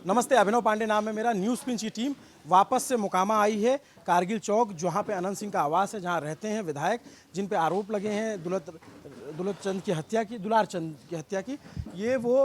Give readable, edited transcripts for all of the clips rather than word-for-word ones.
नमस्ते, अभिनव पांडे नाम है मेरा। न्यूज़ पिंच की टीम वापस से मोकामा आई है, कारगिल चौक, जहां पे अनंत सिंह का आवास है, जहां रहते हैं विधायक, जिन पे आरोप लगे हैं दुलत चंद की हत्या की, दुलार चंद की हत्या की। ये वो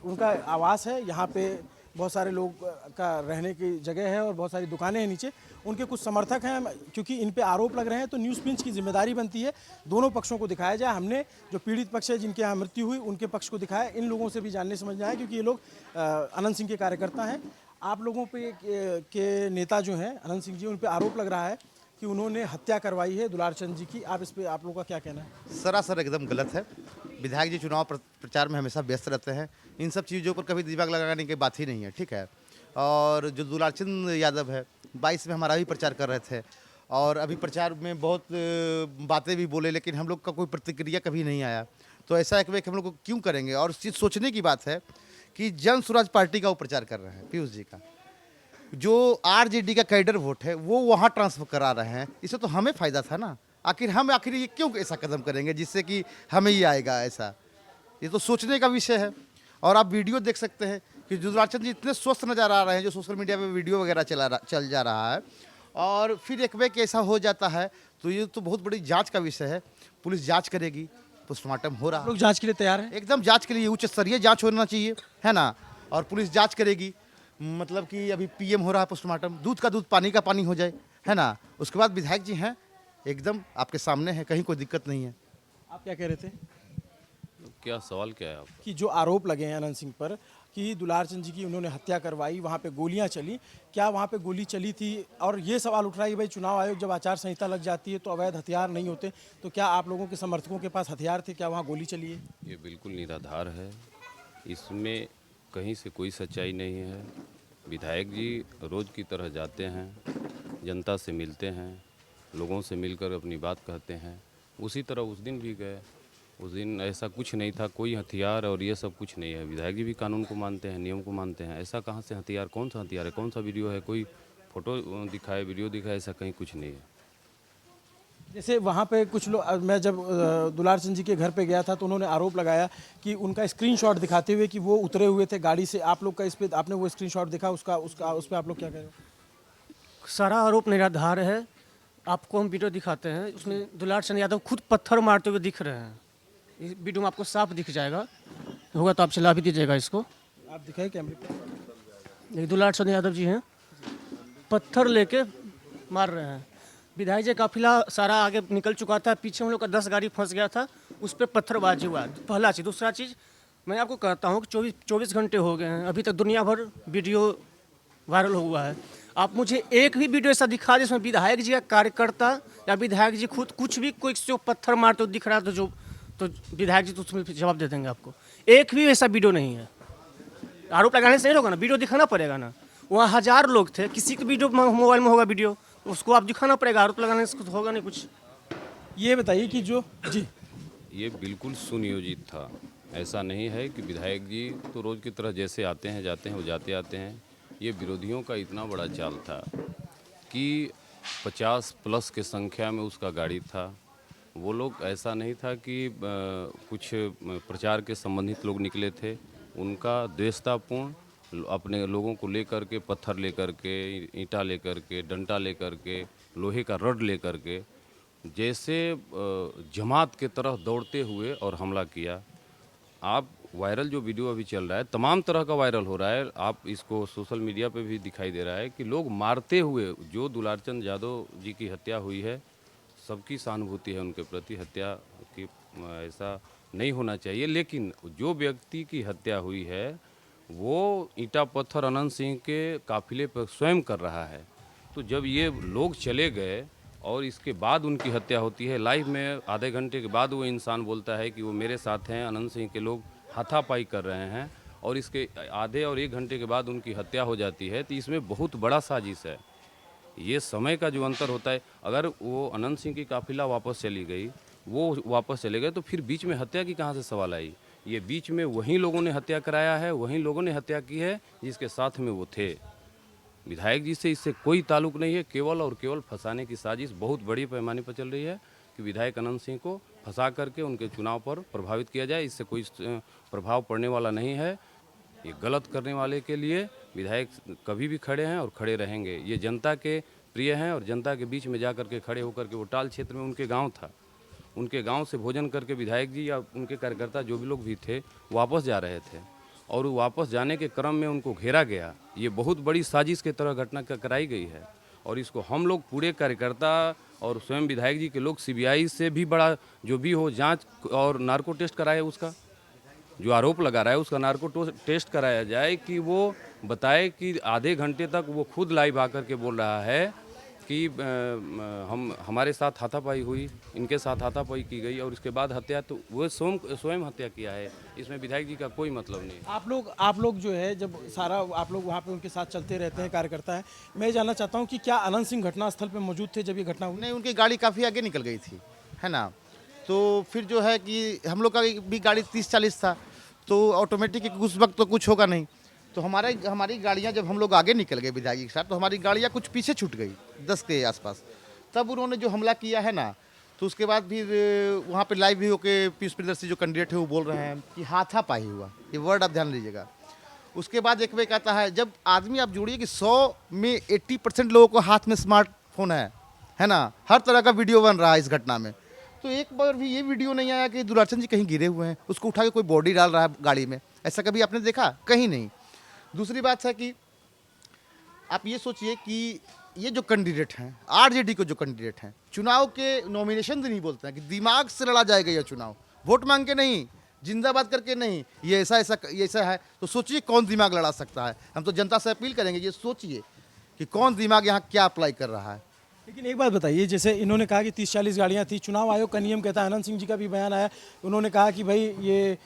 उनका आवास है। यहाँ पे बहुत सारे लोग का रहने की जगह है और बहुत सारी दुकानें हैं नीचे। उनके कुछ समर्थक हैं, क्योंकि इन पे आरोप लग रहे हैं तो न्यूज़ पिंच की जिम्मेदारी बनती है दोनों पक्षों को दिखाया जाए। हमने जो पीड़ित पक्ष है, जिनके यहाँ मृत्यु हुई, उनके पक्ष को दिखाया। इन लोगों से भी जानने समझना है, क्योंकि ये लोग अनंत सिंह के कार्यकर्ता हैं। आप लोगों पे के नेता जो हैं अनंत सिंह जी, उन पे आरोप लग रहा है कि उन्होंने हत्या करवाई है दुलार चंद जी की। आप इस पे, आप लोगों का क्या कहना है? सरासर एकदम गलत है। विधायक जी चुनाव प्रचार में हमेशा व्यस्त रहते हैं। इन सब चीज़ों पर कभी दिमाग लगाने की बात ही नहीं है, ठीक है। और जो दुलारचंद यादव है, 22 में हमारा भी प्रचार कर रहे थे और अभी प्रचार में बहुत बातें भी बोले, लेकिन हम लोग का कोई प्रतिक्रिया कभी नहीं आया। तो ऐसा एक वे हम लोग को क्यों करेंगे। और चीज़ सोचने की बात है कि जन स्वराज पार्टी का वो प्रचार कर रहे हैं, पीयूष जी का। जो आरजेडी का कैडर वोट है वो वहाँ ट्रांसफर करा रहे हैं। इससे तो हमें फ़ायदा था ना। आखिर ये क्यों ऐसा कदम करेंगे जिससे कि हमें ही आएगा ऐसा। ये तो सोचने का विषय है। और आप वीडियो देख सकते हैं कि दुलारचंद जी इतने स्वस्थ नज़र आ रहे हैं, जो सोशल मीडिया पे वीडियो वगैरह चल जा रहा है। और फिर एक वे ऐसा हो जाता है तो ये तो बहुत बड़ी जांच का विषय है। पुलिस जांच करेगी, पोस्टमार्टम हो रहा लोग जांच के लिए तैयार हैं? एकदम जांच के लिए उच्च स्तरीय जांच होना चाहिए, है ना। और पुलिस जांच करेगी, मतलब कि अभी पीएम हो रहा है पोस्टमार्टम, दूध का दूध पानी का पानी हो जाए, है ना। उसके बाद विधायक जी हैं, एकदम आपके सामने है, कहीं कोई दिक्कत नहीं है। आप क्या कह रहे थे? क्या सवाल क्या है आपका? कि जो आरोप लगे हैं अनंत सिंह पर कि दुलार चंद जी की उन्होंने हत्या करवाई, वहाँ पे गोलियाँ चली, क्या वहाँ पे गोली चली थी? और ये सवाल उठ रहा है कि भाई चुनाव आयोग जब आचार संहिता लग जाती है तो अवैध हथियार नहीं होते, तो क्या आप लोगों के समर्थकों के पास हथियार थे? क्या वहाँ गोली चली है? ये बिल्कुल निराधार है। इसमें कहीं से कोई सच्चाई नहीं है। विधायक जी रोज़ की तरह जाते हैं, जनता से मिलते हैं, लोगों से मिलकर अपनी बात कहते हैं। उसी तरह उस दिन भी गए। उस दिन ऐसा कुछ नहीं था, कोई हथियार और ये सब कुछ नहीं है। विधायक जी भी कानून को मानते हैं, नियम को मानते हैं। ऐसा कहाँ से हथियार, कौन सा हथियार है, कौन सा वीडियो है, कोई फ़ोटो दिखाए, वीडियो दिखाए, ऐसा कहीं कुछ नहीं है। जैसे वहाँ पे कुछ लोग, मैं जब दुलार चंद जी के घर पे गया था तो उन्होंने आरोप लगाया कि उनका स्क्रीनशॉट दिखाते हुए कि वो उतरे हुए थे गाड़ी से। आप लोग का इस पे, आपने वो स्क्रीनशॉट देखा, उसका उसका उस पर आप लोग क्या कह रहे हो? सारा आरोप निराधार है। आपको हम वीडियो दिखाते हैं, उसमें दुलार चंद यादव खुद पत्थर मारते हुए दिख रहे हैं। इस वीडियो में आपको साफ दिख जाएगा, होगा तो आप चला भी दीजिएगा इसको। आप दिखाए कैमरे पे? ये दुलार चंद यादव जी हैं, पत्थर लेके मार रहे हैं। विधायक जी काफिला सारा आगे निकल चुका था, पीछे हम लोग का 10 गाड़ी फंस गया था, उस पर पत्थरबाजी हुआ। पहला चीज़। दूसरा चीज़, मैं आपको कहता हूँ कि 24 घंटे हो गए हैं, अभी तक दुनिया भर वीडियो वायरल हुआ है। आप मुझे एक भी वीडियो ऐसा दिखा जिसमें विधायक जी का कार्यकर्ता या विधायक जी खुद कुछ भी कोई किसी को पत्थर मारते हुए दिख रहा है तो विधायक जी तो उसमें जवाब दे देंगे आपको। एक भी ऐसा वीडियो नहीं है। आरोप लगाने से नहीं होगा ना, वीडियो दिखाना पड़ेगा ना। वहाँ 1000 लोग थे, किसी के वीडियो मोबाइल में होगा वीडियो, उसको आप दिखाना पड़ेगा। आरोप लगाने से तो होगा नहीं कुछ। ये बताइए कि जो जी, ये बिल्कुल सुनियोजित था। ऐसा नहीं है कि विधायक जी तो रोज़ की तरह जैसे आते हैं जाते हैं, वो जाते आते हैं। ये विरोधियों का इतना बड़ा चाल था कि 50 प्लस के संख्या में उसका गाड़ी था। वो लोग, ऐसा नहीं था कि कुछ प्रचार के संबंधित लोग निकले थे। उनका द्वेषतापूर्ण अपने लोगों को लेकर के, पत्थर लेकर के, ईंटा लेकर के, डंडा लेकर के, लोहे का रड लेकर के, जैसे जमात के तरह दौड़ते हुए और हमला किया। आप वायरल जो वीडियो अभी चल रहा है, तमाम तरह का वायरल हो रहा है। आप इसको सोशल मीडिया पे भी दिखाई दे रहा है कि लोग मारते हुए, जो दुलारचंद यादव जी की हत्या हुई है, सबकी सहानुभूति है उनके प्रति। हत्या की ऐसा नहीं होना चाहिए, लेकिन जो व्यक्ति की हत्या हुई है वो ईंटा पत्थर अनंत सिंह के काफिले पर स्वयं कर रहा है। तो जब ये लोग चले गए और इसके बाद उनकी हत्या होती है, लाइव में आधे घंटे के बाद वो इंसान बोलता है कि वो मेरे साथ हैं, अनंत सिंह के लोग हाथापाई कर रहे हैं, और इसके आधे और 1 घंटे के बाद उनकी हत्या हो जाती है। तो इसमें बहुत बड़ा साजिश है। ये समय का जो अंतर होता है, अगर वो अनंत सिंह की काफिला वापस चली गई, वो वापस चले गए, तो फिर बीच में हत्या की कहाँ से सवाल आई। ये बीच में वहीं लोगों ने हत्या कराया है, वहीं लोगों ने हत्या की है जिसके साथ में वो थे। विधायक जी से इससे कोई ताल्लुक नहीं है। केवल और केवल फंसाने की साजिश बहुत बड़ी पैमाने पर चल रही है कि विधायक अनंत सिंह को फंसा करके उनके चुनाव पर प्रभावित किया जाए। इससे कोई प्रभाव पड़ने वाला नहीं है। ये गलत करने वाले के लिए विधायक कभी भी खड़े हैं और खड़े रहेंगे। ये जनता के प्रिय हैं और जनता के बीच में जा कर के खड़े होकर के, वो टाल क्षेत्र में उनके गांव था, उनके गांव से भोजन करके विधायक जी या उनके कार्यकर्ता जो भी लोग भी थे वापस जा रहे थे और वापस जाने के क्रम में उनको घेरा गया। ये बहुत बड़ी साजिश की तरह घटना कराई गई है और इसको हम लोग पूरे कार्यकर्ता और स्वयं विधायक जी के लोग सीबीआई से भी बड़ा जो भी हो जांच और नार्को टेस्ट कराए, उसका जो आरोप लगा रहा है उसका नार्को टेस्ट कराया जाए कि वो बताए कि आधे घंटे तक वो खुद लाइव आकर के बोल रहा है कि हमारे साथ हाथापाई हुई, इनके साथ हाथापाई की गई और उसके बाद हत्या, तो वो स्वयं हत्या किया है। इसमें विधायक जी का कोई मतलब नहीं। आप लोग जो है जब सारा आप लोग वहाँ पे उनके साथ चलते रहते हैं, कार्यकर्ता हैं, मैं ये जानना चाहता हूँ कि क्या अनंत सिंह घटनास्थल पे मौजूद थे जब ये घटना हुई? नहीं, उनकी गाड़ी काफ़ी आगे निकल गई थी, है ना। तो फिर जो है कि हम लोग का भी गाड़ी 30-40 था, तो ऑटोमेटिक उस वक्त तो कुछ होगा नहीं। तो हमारी गाड़ियाँ जब हम लोग आगे निकल गए विधायक के साथ, तो हमारी गाड़ियाँ कुछ पीछे छूट गई 10 के आसपास। तब उन्होंने जो हमला किया है ना, तो उसके बाद फिर वहाँ पे लाइव भी होके पीयूष प्रियदर्शी जो कैंडिडेट है वो बोल रहे हैं कि हाथापाई हुआ, ये वर्ड आप ध्यान लीजिएगा। उसके बाद एक वे कहता है, जब आदमी आप जोड़िए कि 100 में 80% लोगों को हाथ में स्मार्टफोन है ना, हर तरह का वीडियो बन रहा है इस घटना में। तो एक बार भी ये वीडियो नहीं आया कि दुलारचंद जी कहीं गिरे हुए हैं, उसको उठा के कोई बॉडी डाल रहा है गाड़ी में, ऐसा कभी आपने देखा? कहीं नहीं। दूसरी बात है कि आप ये सोचिए कि ये जो कैंडिडेट हैं, आरजेडी को जो कैंडिडेट हैं, चुनाव के नॉमिनेशन नहीं बोलते हैं कि दिमाग से लड़ा जाएगा ये चुनाव, वोट मांग के नहीं, जिंदाबाद करके नहीं, ये ऐसा है। तो सोचिए कौन दिमाग लड़ा सकता है। हम तो जनता से अपील करेंगे, ये सोचिए कि कौन दिमाग यहाँ क्या अप्लाई कर रहा है। लेकिन एक बात बताइए, जैसे इन्होंने कहा कि 30-40 गाड़ियाँ थी, चुनाव आयोग का नियम कहता है, अनंत सिंह जी का भी बयान आया, उन्होंने कहा कि भाई ये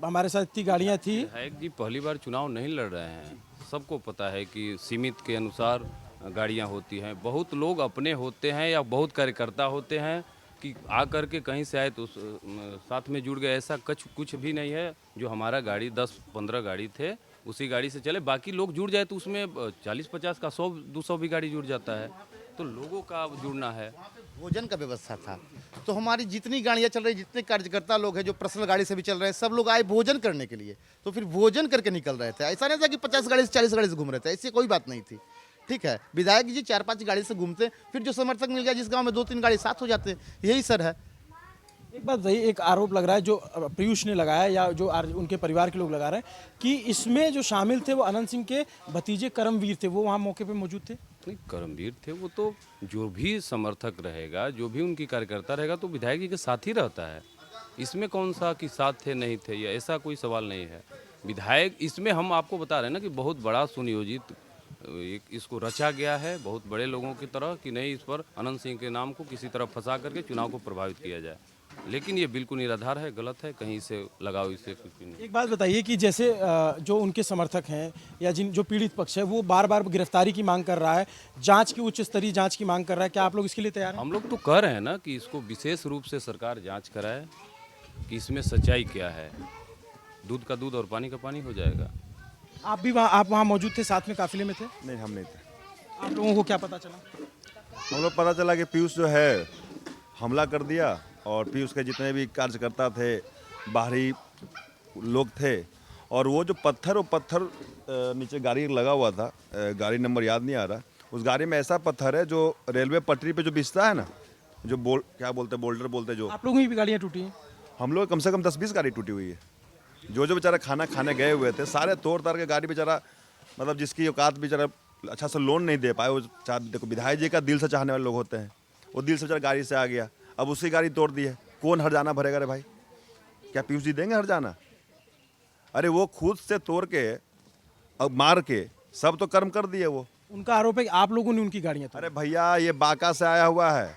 हमारे साथ इतनी गाड़ियाँ थी। विधायक जी पहली बार चुनाव नहीं लड़ रहे हैं, सबको पता है कि सीमित के अनुसार गाड़ियां होती हैं। बहुत लोग अपने होते हैं या बहुत कार्यकर्ता होते हैं कि आ कर के कहीं से आए तो साथ में जुड़ गए, ऐसा कुछ भी नहीं है। जो हमारा गाड़ी 10-15 गाड़ी थे उसी गाड़ी से चले, बाकी लोग जुड़ जाए तो उसमें 40-50 का 100-200 भी गाड़ी जुड़ जाता है, तो लोगों का जुड़ना है। भोजन का व्यवस्था था, तो हमारी जितनी गाड़ियाँ चल रही, जितने कार्यकर्ता लोग हैं जो पर्सनल गाड़ी से भी चल रहे हैं, सब लोग आए भोजन करने के लिए, तो फिर भोजन करके निकल रहे थे। ऐसा नहीं था कि 50 गाड़ी से 40 गाड़ी से घूम रहे थे, ऐसी कोई बात नहीं थी। ठीक है, विधायक जी 4-5 गाड़ी से घूमते, फिर जो समर्थक मिल गया जिस गाँव में 2-3 गाड़ी साथ हो जाते, यही सर है। एक बात बताइए, एक आरोप लग रहा है जो पीयूष ने लगाया या जो उनके परिवार के लोग लगा रहे हैं कि इसमें जो शामिल थे वो अनंत सिंह के भतीजे करमवीर थे, वो वहाँ मौके पे मौजूद थे। नहीं, करमवीर थे वो, तो जो भी समर्थक रहेगा, जो भी उनकी कार्यकर्ता रहेगा, तो विधायक जी के साथ ही रहता है। इसमें कौन सा कि साथ थे नहीं थे, या ऐसा कोई सवाल नहीं है। विधायक इसमें हम आपको बता रहे हैं ना कि बहुत बड़ा सुनियोजित इसको रचा गया है, बहुत बड़े लोगों की तरह, कि नहीं इस पर अनंत सिंह के नाम को किसी तरह फंसा करके चुनाव को प्रभावित किया जाए। लेकिन ये बिल्कुल निराधार है, गलत है, कहीं से लगाओ इससे कुछ भी नहीं। एक बात बताइए कि जैसे जो उनके समर्थक हैं या जो पीड़ित पक्ष है वो बार बार गिरफ्तारी की मांग कर रहा है, जांच की उच्च स्तरीय जांच की मांग कर रहा है, क्या आप लोग इसके लिए तैयार हैं? हम लोग तो कह रहे हैं ना कि इसको विशेष रूप से सरकार जांच कराए कि इसमें सच्चाई क्या है। दूध का दूध और पानी का पानी हो जाएगा। आप वहाँ मौजूद थे, साथ में काफिले में थे? नहीं, हम नहीं थे। आप लोगों को क्या पता चला? हम लोग पता चला कि पीयूष जो है हमला कर दिया, और पीयूष के जितने भी कार्यकर्ता थे, बाहरी लोग थे, और वो जो पत्थर नीचे गाड़ी लगा हुआ था, गाड़ी नंबर याद नहीं आ रहा, उस गाड़ी में ऐसा पत्थर है जो रेलवे पटरी पे जो बिछता है ना, जो क्या बोलते हैं, बोल्डर बोलते हैं जो। आप लोगों की भी गाड़ियाँ टूटी हैं? हम लोग कम से कम 10-20 गाड़ी टूटी हुई है। जो बेचारा खाना खाने गए हुए थे, सारे तोड़ ताड़ के गाड़ी बेचारा, मतलब जिसकी औकात बेचारा अच्छा से लोन नहीं दे पाए, वो देखो विधायक जी का दिल से चाहने वाले लोग होते हैं, वो दिल से बेचारा गाड़ी से आ गया, अब उसी गाड़ी तोड़ दी है। कौन हर्जाना भरेगा रे भाई? क्या पीयूष जी देंगे हर्जाना? अरे वो खुद से तोड़ के अब मार के सब तो कर्म कर दिए वो। उनका आरोप है कि आप लोगों ने उनकी गाड़ियाँ तोड़ी। अरे भैया, ये बांका से आया हुआ है,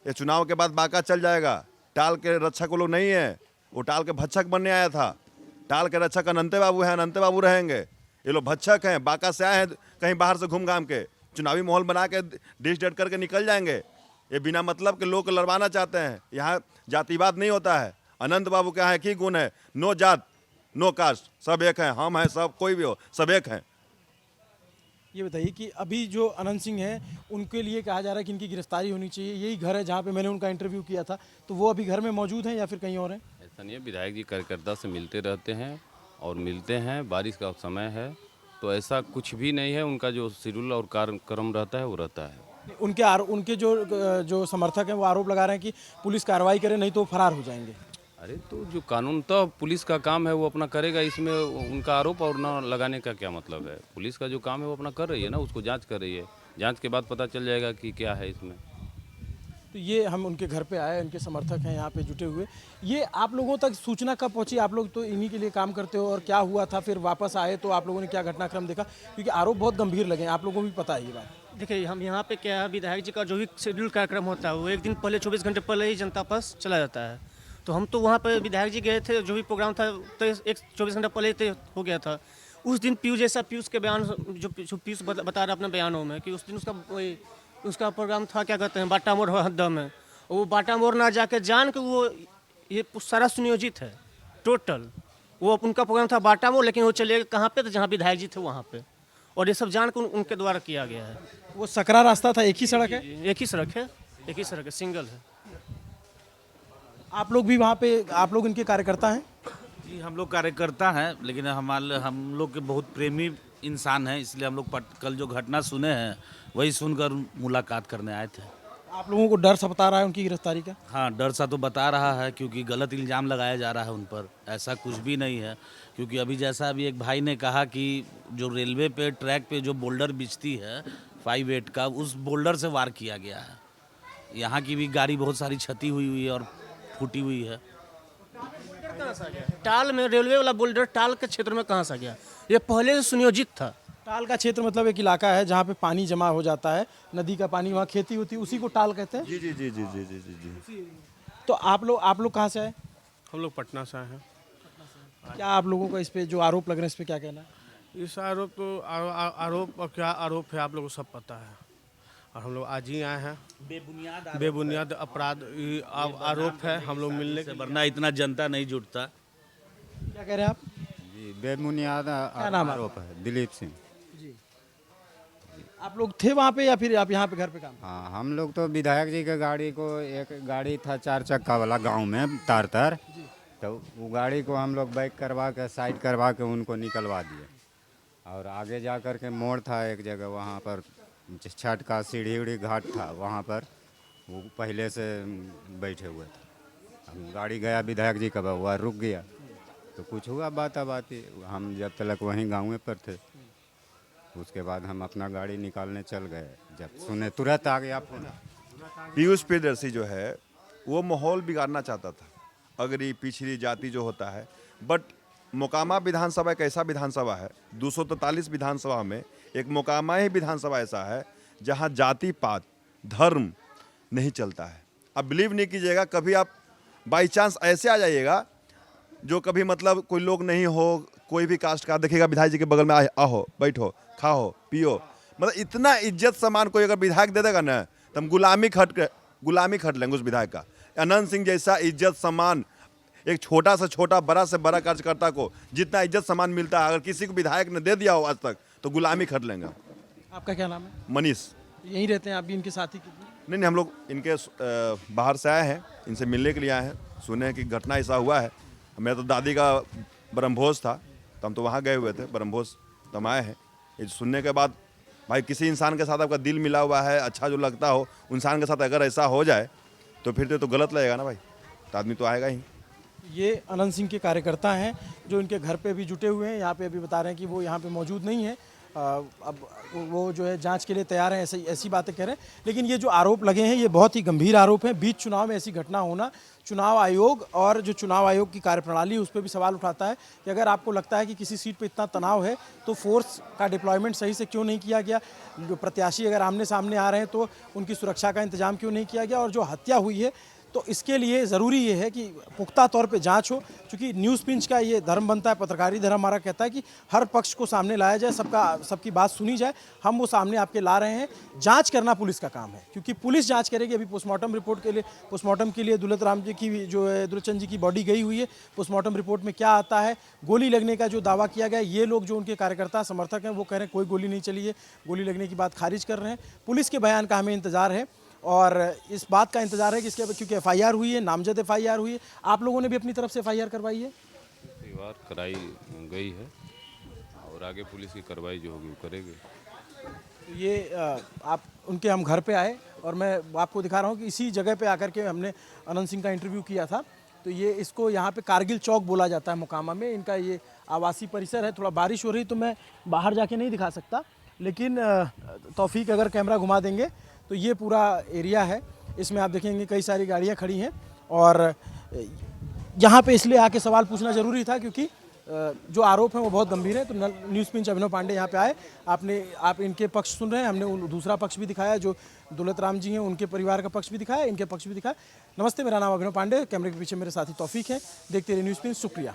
ये चुनाव के बाद बांका चल जाएगा। टाल के रक्षक वो लोग नहीं है, वो टाल के भक्षक बनने आया था। टाल के रक्षक अनंते बाबू हैं, अनंते बाबू रहेंगे। ये लोग भक्षक हैं, बांका से आए हैं कहीं बाहर से घूम घाम के, चुनावी माहौल बना के डिश डेट करके निकल जाएंगे। ये बिना मतलब के लोग को लड़वाना चाहते हैं। यहाँ जातिवाद नहीं होता है। अनंत बाबू के यहाँ एक ही गुण है, नो जात नो कास्ट, सब एक हैं, हम हैं सब, कोई भी हो सब एक हैं। ये बताइए कि अभी जो अनंत सिंह हैं उनके लिए कहा जा रहा है कि इनकी गिरफ्तारी होनी चाहिए, यही घर है जहाँ पे मैंने उनका इंटरव्यू किया था, तो वो अभी घर में मौजूद हैं या फिर कहीं और हैं? ऐसा नहीं है, विधायक जी कार्यकर्ता से मिलते रहते हैं और मिलते हैं। बारिश का समय है तो ऐसा कुछ भी नहीं है। उनका जो शेड्यूल और कार्यक्रम रहता है वो रहता है। उनके जो समर्थक हैं वो आरोप लगा रहे हैं कि पुलिस कार्रवाई करे नहीं तो वो फरार हो जाएंगे। अरे तो जो कानून तो पुलिस का काम है वो अपना करेगा, इसमें उनका आरोप और ना लगाने का क्या मतलब है। पुलिस का जो काम है वो अपना कर रही है ना, उसको जांच कर रही है। जांच के बाद पता चल जाएगा कि क्या है इसमें। तो ये हम उनके घर पे आए, उनके समर्थक हैं यहाँ पे जुटे हुए। ये आप लोगों तक सूचना कब पहुंची? आप लोग तो इन्हीं के लिए काम करते हो, और क्या हुआ था फिर वापस आए तो आप लोगों ने क्या घटनाक्रम देखा? क्योंकि आरोप बहुत गंभीर लगे हैं, आप लोगों को भी पता है ये बात। देखिए, हम यहाँ पे क्या है, विधायक जी का जो भी शेड्यूल कार्यक्रम होता है वो एक दिन पहले 24 घंटे पहले ही जनता पास चला जाता है। तो हम तो वहाँ पे विधायक जी गए थे, जो भी प्रोग्राम था तो एक 24 घंटे पहले ही तय हो गया था। उस दिन पीयूष के बयान, जो पीयूष बता रहा अपने बयानों में कि उस दिन उसका प्रोग्राम था, क्या कहते हैं, बाटा मोड़ हद्दा में। वो बाटा मोड़ ना जाके जान के वो ये सारा सुनियोजित है टोटल। वो उनका प्रोग्राम था बाटा मोड़, लेकिन वो चले गए कहाँ पे, तो जहाँ विधायक जी थे वहाँ पे। और ये सब जान के उनके द्वारा किया गया है। वो सकरा रास्ता था, एक ही सड़क है? एक ही सड़क है, सिंगल है। आप लोग भी वहाँ पे, आप लोग इनके कार्यकर्ता हैं? जी, हम लोग कार्यकर्ता हैं, लेकिन हम लोग के बहुत प्रेमी इंसान हैं, इसलिए हम लोग कल जो घटना सुने हैं वही सुनकर मुलाकात करने आए थे। आप लोगों को डर सता रहा है उनकी गिरफ्तारी का? हाँ, डर सा तो बता रहा है, क्योंकि गलत इल्ज़ाम लगाया जा रहा है उन पर। ऐसा कुछ भी नहीं है, क्योंकि अभी जैसा अभी एक भाई ने कहा कि जो रेलवे पे ट्रैक पे जो बोल्डर बिछती है 5-8 का, उस बोल्डर से वार किया गया है। यहाँ की भी गाड़ी बहुत सारी क्षति हुई है और फूटी हुई है। टाल में रेलवे वाला बोल्डर टाल के क्षेत्र में कहाँ से गया? ये पहले से सुनियोजित था। टाल का क्षेत्र मतलब एक इलाका है जहाँ पे पानी जमा हो जाता है, नदी का पानी, वहाँ खेती होती है, उसी को टाल कहते हैं। जी जी जी जी जी जी जी जी। तो आप लोग कहाँ से आए? हम लोग पटना से आए हैं। क्या आप लोगों का इस पे जो आरोप लग रहे हैं इस पे क्या कहना है? इस आरोप तो आरोप और क्या आरोप है आप लोगों को सब पता है, और हम लोग आज ही आए हैं। बेबुनियाद अपराध आरोप है, हम लोग मिलने के। वरना इतना जनता नहीं जुटता। क्या कह रहे हैं आप? जी, बेबुनियाद नाम है? आरोप है। दिलीप सिंह। आप लोग थे वहाँ पे या फिर आप यहाँ पे घर पे काम? हाँ, हम लोग तो विधायक जी के गाड़ी को, एक गाड़ी था 4 चक्का वाला गांव में तार, तो वो गाड़ी को हम लोग बैक करवा के, साइड करवा के उनको निकलवा दिए। और आगे जा कर के मोड़ था एक जगह, वहाँ पर छठ का सीढ़ी उढ़ी घाट था, वहाँ पर वो पहले से बैठे हुए थे। हम गाड़ी गया विधायक जी का, वह रुक गया तो कुछ हुआ बाती। हम जब तक वहीं गाँव पर थे, उसके बाद हम अपना गाड़ी निकालने चल गए। जब सुने तुरंत आ गया फोन। पीयूष प्रियदर्शी जो है वो माहौल बिगाड़ना चाहता था, अगरी पिछड़ी जाति जो होता है। बट मोकामा विधानसभा एक ऐसा विधानसभा है, 243 विधानसभा में एक मोकामा ही विधानसभा ऐसा है जहां जाति पात धर्म नहीं चलता है। आप बिलीव नहीं कीजिएगा, कभी आप बाई चांस ऐसे आ जाइएगा जो कभी मतलब कोई लोग नहीं हो, कोई भी कास्ट का, देखिएगा विधायक जी के बगल में आओ, बैठो, खाओ, पियो, मतलब इतना इज्जत सम्मान कोई अगर विधायक दे देगा ना तो हम गुलामी खट लेंगे उस विधायक का। अनंत सिंह जैसा इज्जत सम्मान एक छोटा से छोटा, बड़ा से बड़ा कार्यकर्ता को जितना इज्जत सम्मान मिलता है, अगर किसी को विधायक ने दे दिया हो आज तक तो गुलामी खट लेंगे। आपका क्या नाम है? मनीष। यहीं रहते हैं आप भी? इनके साथी कितने? नहीं, हम लोग इनके बाहर से आए हैं, इनसे मिलने के लिए आए हैं। सुने हैं कि घटना ऐसा हुआ है। मेरा तो दादी का ब्रह्मभोज था, तो हम तो वहाँ गए हुए थे ब्रह्मभोज, तो हम आए हैं। ये सुनने के बाद भाई, किसी इंसान के साथ आपका दिल मिला हुआ है, अच्छा जो लगता हो, इंसान के साथ अगर ऐसा हो जाए तो फिर तो गलत लगेगा ना भाई, तो आदमी तो आएगा ही। ये अनंत सिंह के कार्यकर्ता हैं जो इनके घर पे भी जुटे हुए हैं। यहाँ पे अभी बता रहे हैं कि वो यहाँ पे मौजूद नहीं है, अब वो जो है जांच के लिए तैयार हैं, ऐसी बातें कह रहे हैं। लेकिन ये जो आरोप लगे हैं ये बहुत ही गंभीर आरोप हैं। बीच चुनाव में ऐसी घटना होना, चुनाव आयोग और जो चुनाव आयोग की कार्यप्रणाली उस पर भी सवाल उठाता है कि अगर आपको लगता है कि किसी सीट पे इतना तनाव है तो फोर्स का डिप्लॉयमेंट सही से क्यों नहीं किया गया, जो प्रत्याशी अगर आमने सामने आ रहे हैं तो उनकी सुरक्षा का इंतजाम क्यों नहीं किया गया, और जो हत्या हुई है तो इसके लिए ज़रूरी ये है कि पुख्ता तौर पे जांच हो। क्योंकि न्यूज़ पिंच का ये धर्म बनता है, पत्रकारी धर्म हमारा कहता है कि हर पक्ष को सामने लाया जाए, सबकी बात सुनी जाए। हम वो सामने आपके ला रहे हैं। जांच करना पुलिस का काम है, क्योंकि पुलिस जांच करेगी। अभी पोस्टमार्टम रिपोर्ट के लिए, पोस्टमार्टम के लिए दुलत राम जी की जो है, दुलतचंद जी की बॉडी गई हुई है। पोस्टमार्टम रिपोर्ट में क्या आता है, गोली लगने का जो दावा किया गया, ये लोग जो उनके कार्यकर्ता समर्थक हैं वो कह रहे हैं कोई गोली नहीं चली है, गोली लगने की बात खारिज कर रहे हैं। पुलिस के बयान का हमें इंतजार है, और इस बात का इंतजार है कि इसके, क्योंकि एफआईआर हुई है, नामजद एफआईआर हुई है। आप लोगों ने भी अपनी तरफ से एफआईआर करवाई है? परिवार कराई गई है, और और आगे पुलिस की कार्रवाई जो होगी वो करेगी। तो ये आप उनके हम घर पे आए और मैं आपको दिखा रहा हूँ कि इसी जगह पे आकर के हमने अनंत सिंह का इंटरव्यू किया था। तो ये इसको यहाँ पे कारगिल चौक बोला जाता है मोकामा में। इनका ये आवासीय परिसर है। थोड़ा बारिश हो रही तो मैं बाहर जाके नहीं दिखा सकता, लेकिन तौफीक अगर कैमरा घुमा देंगे तो ये पूरा एरिया है। इसमें आप देखेंगे कई सारी गाड़ियाँ खड़ी हैं और यहाँ पे इसलिए आके सवाल पूछना ज़रूरी था क्योंकि जो आरोप हैं वो बहुत गंभीर है। तो न्यूज़ पिंच अभिनव पांडे यहाँ पे आए। आप इनके पक्ष सुन रहे हैं। हमने दूसरा पक्ष भी दिखाया, जो दौलत राम जी हैं उनके परिवार का पक्ष भी दिखाया, इनके पक्ष भी दिखाया। नमस्ते, मेरा नाम अभिनव पांडे, कैमरे के पीछे मेरे साथी तौफीक हैं। देखते रहिए न्यूज़ पिंच। शुक्रिया।